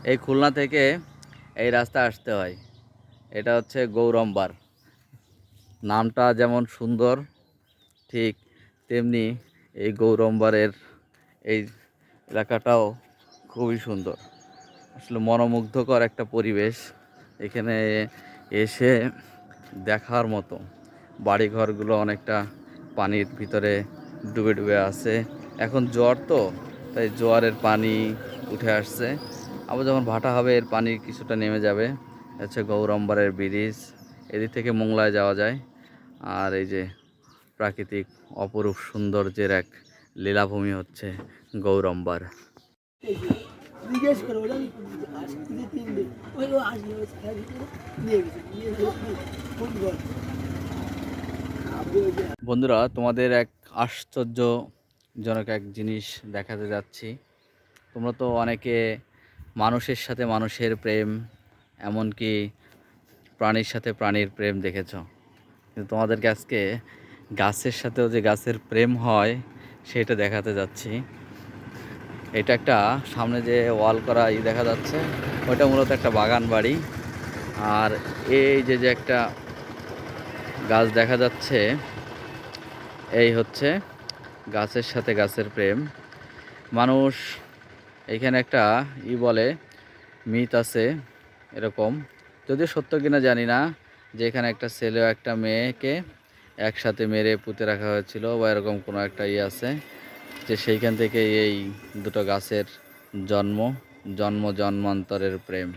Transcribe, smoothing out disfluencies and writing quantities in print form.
এই খুলনা থেকে এই রাস্তা আসতে হয়। এটা হচ্ছে গৌরম্বার। নামটা যেমন সুন্দর, ঠিক তেমনি এই গৌরম্বারের এই এলাকাটাও খুবই সুন্দর। আসলে মনোমুগ্ধকর একটা পরিবেশ। এখানে এসে দেখার মতো। বাড়িঘরগুলো অনেকটা পানির ভিতরে ডুবে ডুবে আছে। এখন জোয়ার তো, তাই জোয়ারের পানি উঠে আসছে। আবার যখন ভাটা হবে এর পানি কিছুটা নেমে যাবে। হচ্ছে গৌরম্বারের ব্রিজ। এদিক থেকে মোংলায় যাওয়া যায়। আর এই যে প্রাকৃতিক অপরূপ সৌন্দর্যের এক লীলাভূমি হচ্ছে গৌরম্বার। বন্ধুরা, তোমাদের এক আশ্চর্যজনক এক জিনিস দেখাতে যাচ্ছি। তোমরা তো অনেকে মানুষের সাথে মানুষের প্রেম, এমনকি প্রাণীর সাথে প্রাণীর প্রেম দেখেছ, কিন্তু তোমাদেরকে আজকে গাছের সাথেও যে গাছের প্রেম হয় সেটা দেখাতে যাচ্ছি। এটা একটা সামনে যে ওয়াল করা দেখা যাচ্ছে, ওইটা মূলত একটা বাগান বাড়ি। আর এই যে যে একটা গাছ দেখা যাচ্ছে, এই হচ্ছে গাছের সাথে গাছের প্রেম। মানুষ এইখানে একটা বলে, মিথ আছে এরকম, যদিও সত্য কিনা জানি না, যে এখানে একটা ছেলে ও একটা মেয়েকে একসাথে মেরে পুঁতে রাখা হয়েছিল বা এরকম কোনো একটা আছে, যে সেইখান থেকে এই দুটো গাছের জন্ম জন্মান্তরের প্রেম।